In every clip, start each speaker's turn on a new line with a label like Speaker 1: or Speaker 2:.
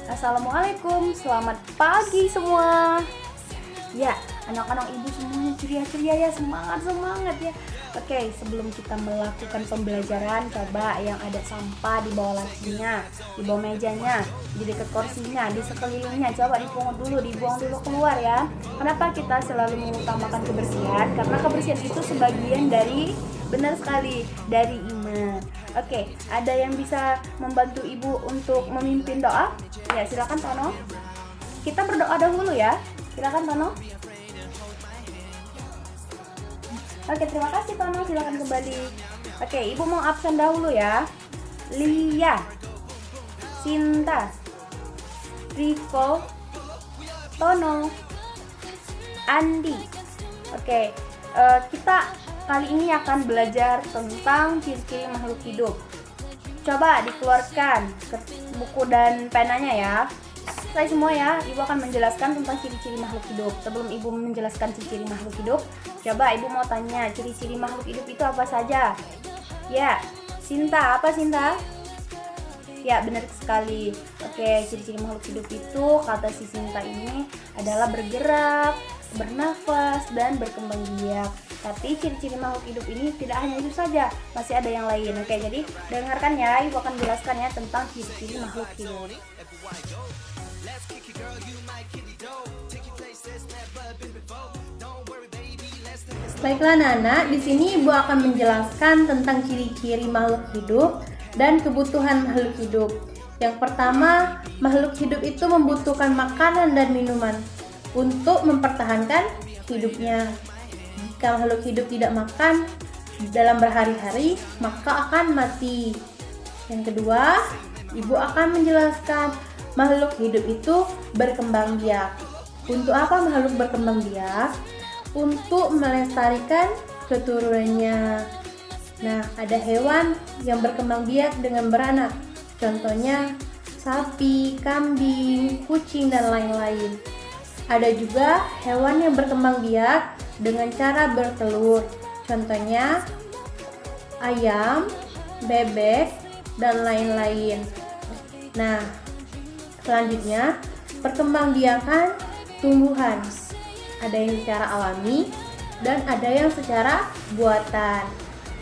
Speaker 1: Assalamualaikum, selamat pagi semua. Ya, anak-anak ibu semuanya ceria-ceria ya, semangat ya. Oke, sebelum kita melakukan pembelajaran, coba yang ada sampah di bawah lacinya, di bawah mejanya, di dekat kursinya, di sekelilingnya, coba dipungut dulu, dibuang dulu keluar ya. Kenapa kita selalu mengutamakan kebersihan? Karena kebersihan itu sebagian dari, benar sekali, dari iman. Oke, ada yang bisa membantu ibu untuk memimpin doa? Ya, silakan Tono. Kita berdoa dahulu ya. Silakan Tono. Oke, terima kasih Tono, silakan kembali. Oke, ibu mau absen dahulu ya. Lia, Sinta, Riko, Tono, Andi. Oke, kita kali ini akan belajar tentang ciri-ciri makhluk hidup. Coba dikeluarkan buku dan penanya ya. Saya semua ya, ibu akan menjelaskan tentang ciri-ciri makhluk hidup. Sebelum ibu menjelaskan ciri-ciri makhluk hidup, coba ibu mau tanya, ciri-ciri makhluk hidup itu apa saja? Ya, Sinta, apa Sinta? Ya, benar sekali. Oke, ciri-ciri makhluk hidup itu, kata si Sinta ini adalah bergerak, bernafas, dan berkembang biak. Tapi ciri-ciri makhluk hidup ini tidak hanya itu saja, masih ada yang lain. Oke, jadi dengarkan ya, ibu akan jelaskan ya tentang ciri-ciri makhluk hidup.
Speaker 2: Baiklah Nana, di sini Ibu akan menjelaskan tentang ciri-ciri makhluk hidup dan kebutuhan makhluk hidup. Yang pertama, makhluk hidup itu membutuhkan makanan dan minuman untuk mempertahankan hidupnya. Jika makhluk hidup tidak makan dalam berhari-hari, maka akan mati. Yang kedua, Ibu akan menjelaskan makhluk hidup itu berkembang biak. Untuk apa makhluk berkembang biak? Untuk melestarikan keturunannya. Nah, ada hewan yang berkembang biak dengan beranak. Contohnya sapi, kambing, kucing, dan lain-lain. Ada juga hewan yang berkembang biak dengan cara bertelur. Contohnya ayam, bebek, dan lain-lain. Nah, selanjutnya perkembangbiakan tumbuhan. Ada yang secara alami dan ada yang secara buatan.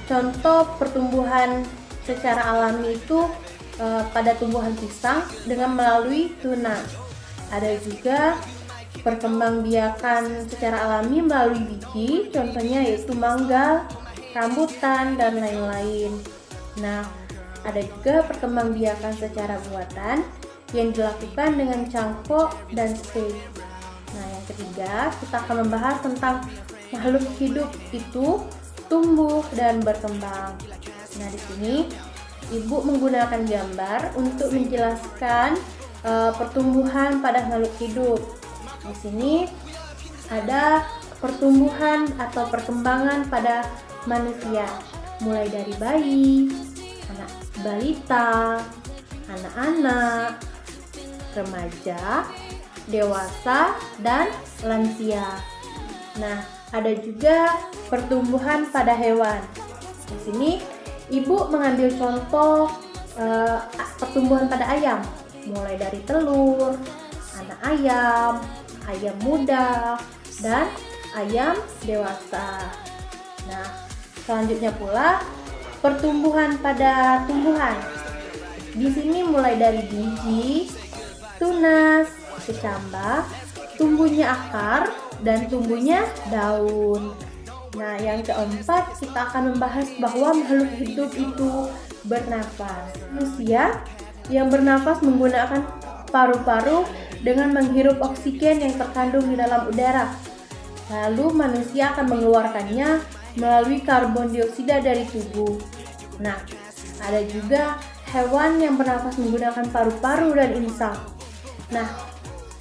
Speaker 2: Contoh pertumbuhan secara alami itu pada tumbuhan pisang dengan melalui tunas. Ada juga perkembangbiakan secara alami melalui biji, contohnya yaitu mangga, rambutan, dan lain-lain. Nah, ada juga perkembangbiakan secara buatan yang dilakukan dengan cangkok dan steak. Nah, yang ketiga, kita akan membahas tentang makhluk hidup itu tumbuh dan berkembang. Nah, di sini Ibu menggunakan gambar untuk menjelaskan pertumbuhan pada makhluk hidup. Di sini ada pertumbuhan atau perkembangan pada manusia, mulai dari bayi, anak balita, anak-anak, remaja, dewasa, dan lansia. Nah, ada juga pertumbuhan pada hewan. Di sini Ibu mengambil contoh pertumbuhan pada ayam, mulai dari telur, anak ayam, ayam muda, dan ayam dewasa. Nah, selanjutnya pula pertumbuhan pada tumbuhan. Di sini mulai dari biji, tunas, kecambah, tumbuhnya akar, dan tumbuhnya daun. Nah, yang keempat, kita akan membahas bahwa makhluk hidup itu bernafas. Manusia yang bernafas menggunakan paru-paru dengan menghirup oksigen yang terkandung di dalam udara. Lalu manusia akan mengeluarkannya melalui karbon dioksida dari tubuh. Nah, ada juga hewan yang bernafas menggunakan paru-paru dan insang. Nah,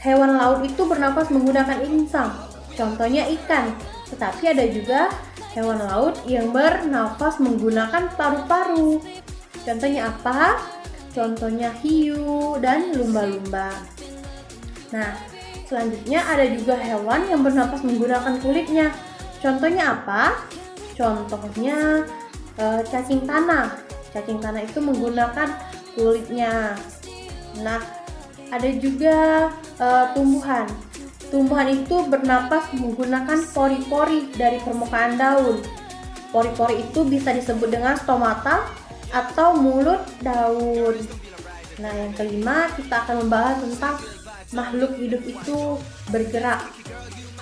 Speaker 2: hewan laut itu bernafas menggunakan insang, contohnya ikan. Tetapi ada juga hewan laut yang bernafas menggunakan paru-paru. Contohnya apa? Contohnya hiu dan lumba-lumba. Nah, selanjutnya ada juga hewan yang bernafas menggunakan kulitnya. Contohnya apa? Contohnya cacing tanah. Cacing tanah itu menggunakan kulitnya. Nah, Ada juga tumbuhan. Tumbuhan itu bernapas menggunakan pori-pori dari permukaan daun. Pori-pori itu bisa disebut dengan stomata atau mulut daun. Nah, yang kelima kita akan membahas tentang makhluk hidup itu bergerak.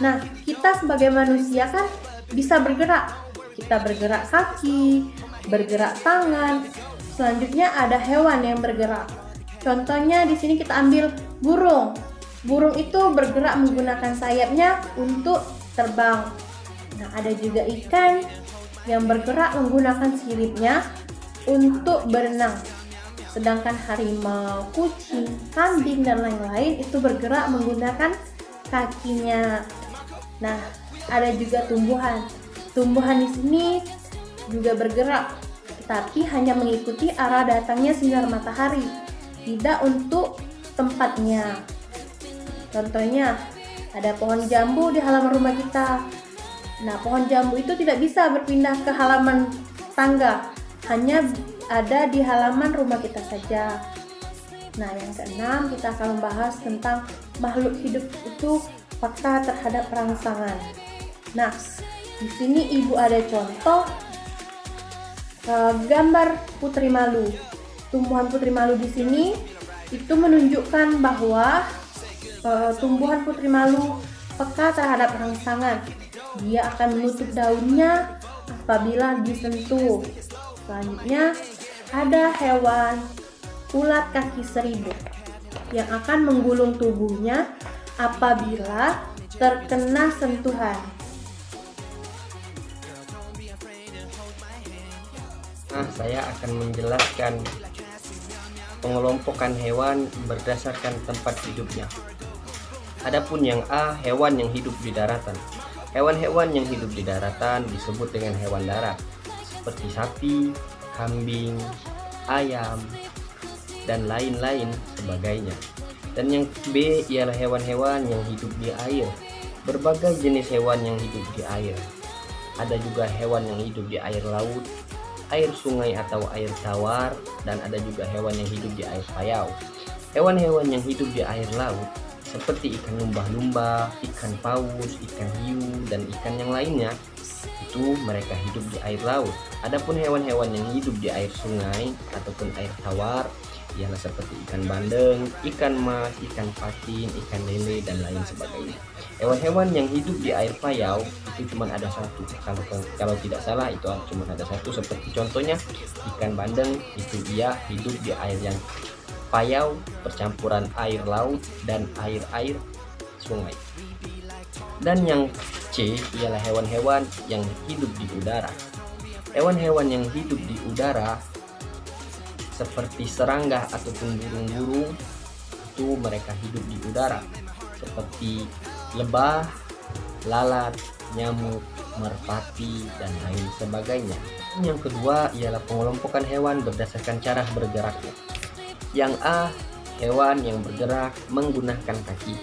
Speaker 2: Nah, kita sebagai manusia kan bisa bergerak. Kita bergerak kaki, bergerak tangan. Selanjutnya ada hewan yang bergerak. Contohnya di sini kita ambil burung. Burung itu bergerak menggunakan sayapnya untuk terbang. Nah, ada juga ikan yang bergerak menggunakan siripnya untuk berenang. Sedangkan harimau, kucing, kambing, dan lain-lain itu bergerak menggunakan kakinya. Nah, ada juga tumbuhan. Tumbuhan di sini juga bergerak, tetapi hanya mengikuti arah datangnya sinar matahari, tidak untuk tempatnya. Contohnya, ada pohon jambu di halaman rumah kita. Nah, pohon jambu itu tidak bisa berpindah ke halaman tangga, hanya ada di halaman rumah kita saja. Nah, yang keenam kita akan membahas tentang makhluk hidup itu fakta terhadap rangsangan. Nah, di sini ibu ada contoh gambar putri malu. Tumbuhan putri malu di sini itu menunjukkan bahwa tumbuhan putri malu peka terhadap rangsangan. Dia akan menutup daunnya apabila disentuh. Selanjutnya ada hewan ulat kaki seribu yang akan menggulung tubuhnya apabila terkena sentuhan.
Speaker 3: Nah, saya akan menjelaskan pengelompokan hewan berdasarkan tempat hidupnya. Adapun yang A, hewan yang hidup di daratan. Hewan-hewan yang hidup di daratan disebut dengan hewan darat, seperti sapi, kambing, ayam, dan lain-lain sebagainya. Dan yang B ialah hewan-hewan yang hidup di air. Berbagai jenis hewan yang hidup di air. Ada juga hewan yang hidup di air laut, air sungai atau air tawar, dan ada juga hewan yang hidup di air payau. Hewan-hewan yang hidup di air laut seperti ikan lumba-lumba, ikan paus, ikan hiu, dan ikan yang lainnya, itu mereka hidup di air laut. Adapun hewan-hewan yang hidup di air sungai ataupun air tawar ialah seperti ikan bandeng, ikan mas, ikan patin, ikan lele, dan lain sebagainya. Hewan-hewan yang hidup di air payau itu cuma ada satu. Kalau tidak salah itu cuma ada satu, seperti contohnya ikan bandeng itu dia hidup di air yang payau percampuran air laut dan air sungai. Dan yang C ialah hewan-hewan yang hidup di udara. Hewan-hewan yang hidup di udara seperti serangga ataupun burung-burung itu mereka hidup di udara, seperti lebah, lalat, nyamuk, merpati, dan lain sebagainya. Yang kedua ialah pengelompokan hewan berdasarkan cara bergeraknya. Yang A, hewan yang bergerak menggunakan kaki.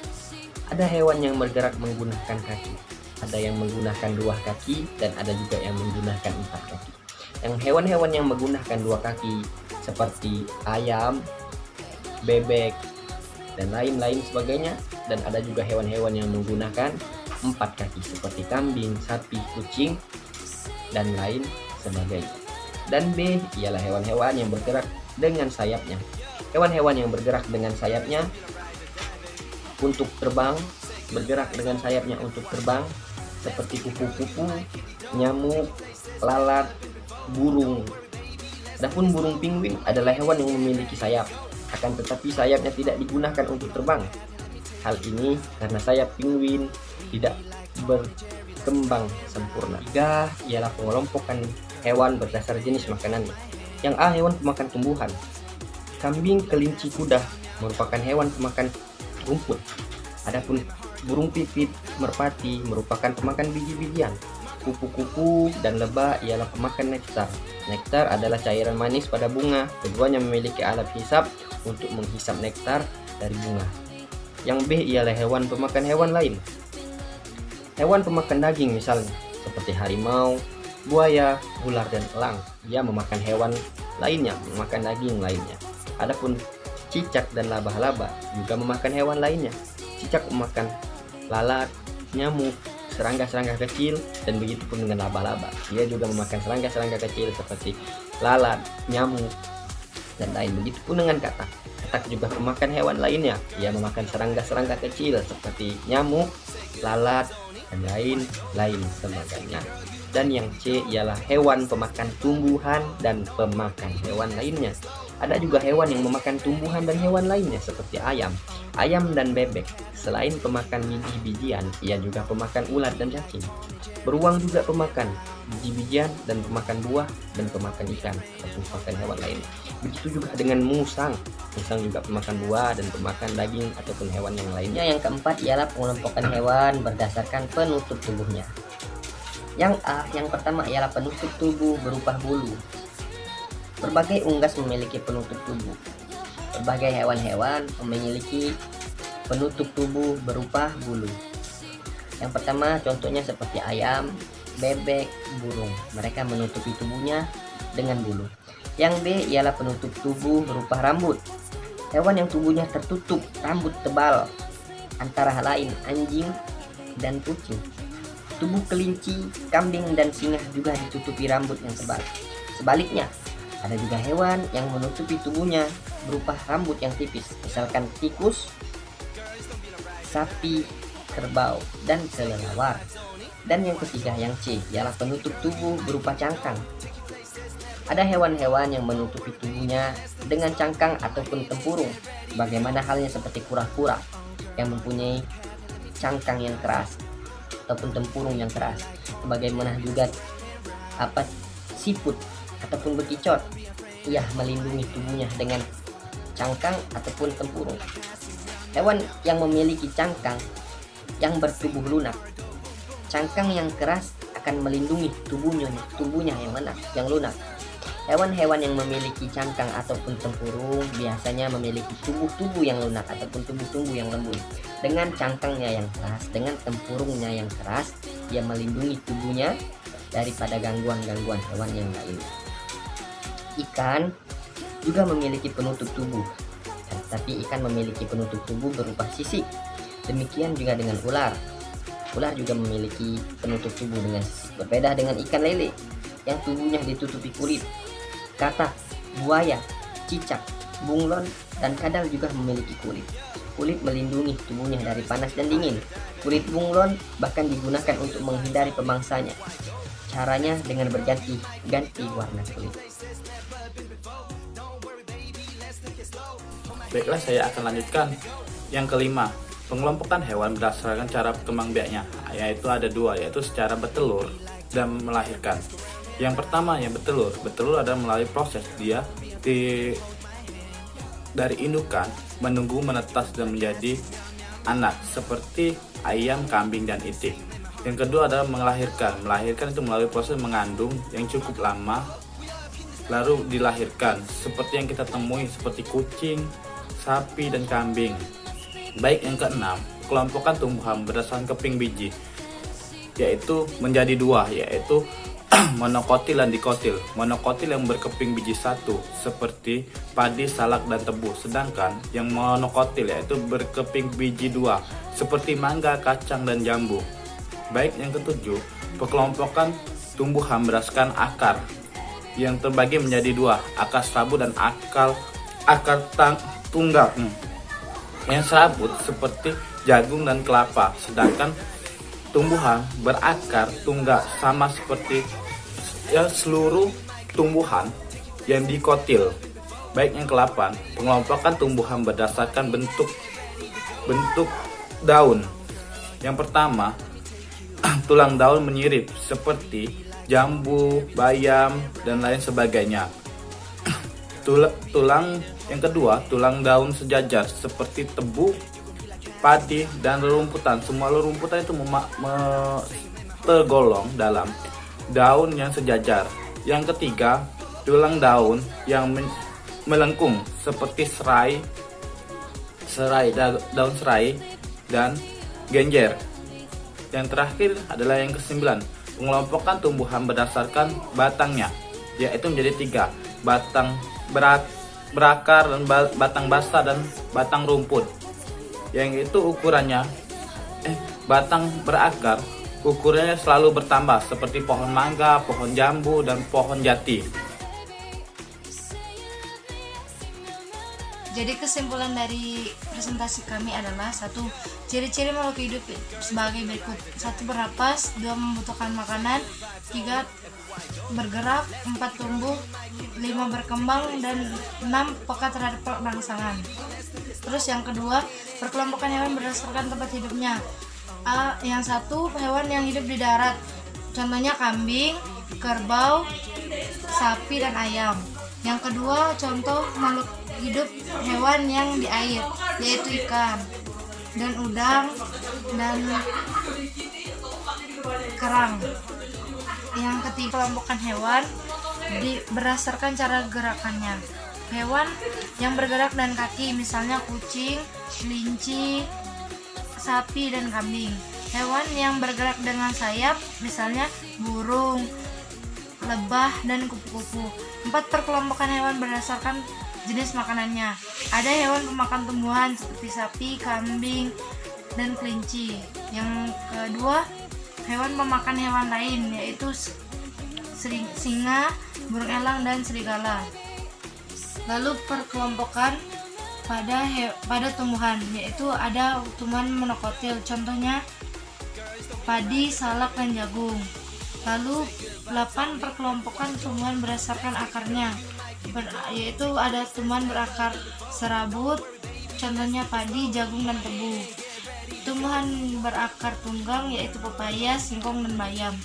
Speaker 3: Ada hewan yang bergerak menggunakan kaki. Ada yang menggunakan 2 kaki dan ada juga yang menggunakan 4 kaki. Yang hewan-hewan yang menggunakan 2 kaki seperti ayam, bebek, dan lain-lain sebagainya. Dan ada juga hewan-hewan yang menggunakan 4 kaki seperti kambing, sapi, kucing, dan lain sebagainya. Dan B ialah hewan-hewan yang bergerak dengan sayapnya. Hewan-hewan yang bergerak dengan sayapnya untuk terbang, bergerak dengan sayapnya untuk terbang seperti kupu-kupu, nyamuk, lalat, burung. Adapun burung penguin adalah hewan yang memiliki sayap, akan tetapi sayapnya tidak digunakan untuk terbang. Hal ini karena sayap penguin tidak berkembang sempurna. 3 ialah pengelompokan hewan berdasar jenis makanannya. Yang A, hewan pemakan tumbuhan. Kambing, kelinci, kuda merupakan hewan pemakan rumput. Adapun burung pipit, merpati merupakan pemakan biji-bijian. Kupu-kupu dan lebah ialah pemakan nektar. Nektar adalah cairan manis pada bunga. Keduanya memiliki alat hisap untuk menghisap nektar dari bunga. Yang B ialah hewan pemakan hewan lain. Hewan pemakan daging misalnya seperti harimau, buaya, ular, dan elang. Ia memakan hewan lainnya, memakan daging lainnya. Adapun Cicak dan laba-laba juga memakan hewan lainnya. Cicak memakan lalat, nyamuk, serangga-serangga kecil, dan begitu pun dengan laba-laba. Dia juga memakan serangga-serangga kecil seperti lalat, nyamuk, dan lain. Begitu pun dengan katak. Katak juga memakan hewan lainnya. Ia memakan serangga-serangga kecil seperti nyamuk, lalat, dan lain sebagainya. Dan yang C ialah hewan pemakan tumbuhan dan pemakan hewan lainnya. Ada juga hewan yang memakan tumbuhan dan hewan lainnya seperti ayam dan bebek. Selain pemakan biji-bijian, ia juga pemakan ulat dan cacing. Beruang juga pemakan biji-bijian dan pemakan buah dan pemakan ikan ataupun pemakan hewan lain. Begitu juga dengan musang. Musang juga pemakan buah dan pemakan daging ataupun hewan yang lainnya. Yang keempat ialah pengelompokan hewan berdasarkan penutup tubuhnya. Yang A, yang pertama ialah penutup tubuh berupa bulu. Berbagai unggas memiliki penutup tubuh. Berbagai hewan-hewan memiliki penutup tubuh berupa bulu. Yang pertama contohnya seperti ayam, bebek, burung. Mereka menutupi tubuhnya dengan bulu. Yang B ialah penutup tubuh berupa rambut. Hewan yang tubuhnya tertutup rambut tebal antara lain anjing dan kucing. Tubuh kelinci, kambing, dan singa juga ditutupi rambut yang tebal. Sebaliknya, ada juga hewan yang menutupi tubuhnya berupa rambut yang tipis, misalkan tikus, sapi, kerbau, dan kelelawar. Dan yang ketiga, yang C, ialah penutup tubuh berupa cangkang. Ada hewan-hewan yang menutupi tubuhnya dengan cangkang ataupun tempurung, bagaimana halnya seperti kura-kura yang mempunyai cangkang yang keras ataupun tempurung yang keras. Bagaimana juga siput ataupun bekicot, ia melindungi tubuhnya dengan cangkang ataupun tempurung. Hewan yang memiliki cangkang yang bertubuh lunak, cangkang yang keras akan melindungi tubuhnya yang lunak. Hewan-hewan yang memiliki cangkang ataupun tempurung biasanya memiliki tubuh yang lunak ataupun tubuh yang lembut. Dengan cangkangnya yang keras, dengan tempurungnya yang keras, ia melindungi tubuhnya daripada gangguan-gangguan hewan yang lain. Ikan juga memiliki penutup tubuh, tapi ikan memiliki penutup tubuh berupa sisik. Demikian juga dengan ular. Ular juga memiliki penutup tubuh dengan sisik. Berbeda dengan ikan lele yang tubuhnya ditutupi kulit. Katak, buaya, cicak, bunglon, dan kadal juga memiliki kulit. Kulit melindungi tubuhnya dari panas dan dingin. Kulit bunglon bahkan digunakan untuk menghindari pemangsanya. Caranya dengan berganti-ganti warna kulit.
Speaker 4: Baiklah, saya akan lanjutkan. Yang kelima, pengelompokan hewan berdasarkan cara berkembang biaknya, yaitu ada dua, yaitu secara bertelur dan melahirkan. Yang pertama yang bertelur adalah melalui proses dia dari indukan menunggu menetas dan menjadi anak seperti ayam, kambing, dan itik. Yang kedua adalah melahirkan itu melalui proses mengandung yang cukup lama lalu dilahirkan, seperti yang kita temui seperti kucing, sapi, dan kambing. Baik, yang keenam, kelompokan tumbuhan berdasarkan keping biji, yaitu menjadi dua, yaitu monokotil dan dikotil. Monokotil yang berkeping biji satu seperti padi, salak, dan tebu. Sedangkan yang monokotil yaitu berkeping biji dua seperti mangga, kacang, dan jambu. Baik, yang ketujuh, pengelompokan tumbuhan berdasarkan akar yang terbagi menjadi dua, akar serabut dan akar tunggal. Yang serabut seperti jagung dan kelapa, sedangkan tumbuhan berakar tunggal sama seperti seluruh tumbuhan yang dikotil. Baik, yang ke-8, pengelompokan tumbuhan berdasarkan bentuk daun. Yang pertama, tulang daun menyirip seperti jambu, bayam, dan lain sebagainya. Yang kedua, tulang daun sejajar seperti tebu, padi, dan rerumputan. Semua rerumputan itu tergolong dalam daun yang sejajar. Yang ketiga, tulang daun yang melengkung seperti daun serai, dan genjer. Yang terakhir adalah yang ke-9, pengelompokan tumbuhan berdasarkan batangnya, yaitu menjadi 3, batang berat, berakar dan batang basah dan batang rumput. Yang itu ukurannya batang berakar ukurannya selalu bertambah seperti pohon mangga, pohon jambu, dan pohon jati.
Speaker 5: Jadi kesimpulan dari presentasi kami adalah: 1. Ciri-ciri makhluk hidup sebagai berikut: 1. Bernapas, 2. Membutuhkan makanan, 3. Bergerak, 4. Tumbuh, 5. Berkembang, dan 6. Peka terhadap rangsangan. Terus yang kedua, perkelompokan hewan berdasarkan tempat hidupnya. Yang 1, hewan yang hidup di darat, contohnya kambing, kerbau, sapi, dan ayam. Yang kedua, contoh makhluk hidup hewan yang di air, yaitu ikan dan udang dan kerang. Yang ketiga, kelompokan hewan berdasarkan cara gerakannya. Hewan yang bergerak dan kaki, misalnya kucing, kelinci, sapi, dan kambing. Hewan yang bergerak dengan sayap, misalnya burung, lebah, dan kupu-kupu. 4. Perkelompokan hewan berdasarkan jenis makanannya. Ada hewan pemakan tumbuhan seperti sapi, kambing, dan kelinci. Yang kedua, hewan pemakan hewan lain, yaitu singa, burung elang, dan serigala. Lalu perkelompokan pada tumbuhan, yaitu ada tumbuhan monokotil, contohnya padi, salak, dan jagung. Lalu 8. Perkelompokan tumbuhan berdasarkan akarnya, yaitu ada tumbuhan berakar serabut, contohnya padi, jagung, dan tebu. Tumbuhan berakar tunggang, yaitu pepaya, singkong, dan bayam.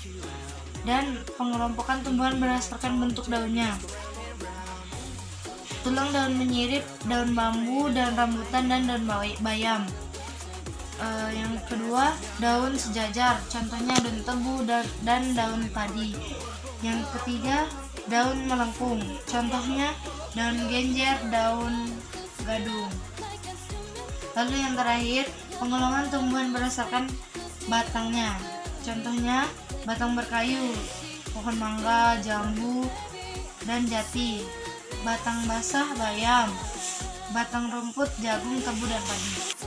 Speaker 5: Dan pengelompokan tumbuhan berdasarkan bentuk daunnya: tulang daun menyirip, daun bambu, daun rambutan, dan daun bayam. Yang kedua, daun sejajar, contohnya daun tebu dan daun padi. Yang ketiga, daun melengkung, contohnya daun genjer, daun gadung. Lalu yang terakhir, penggolongan tumbuhan berdasarkan batangnya, contohnya batang berkayu, pohon mangga, jambu, dan jati. Batang basah, bayam. Batang rumput, jagung, tebu, dan padi.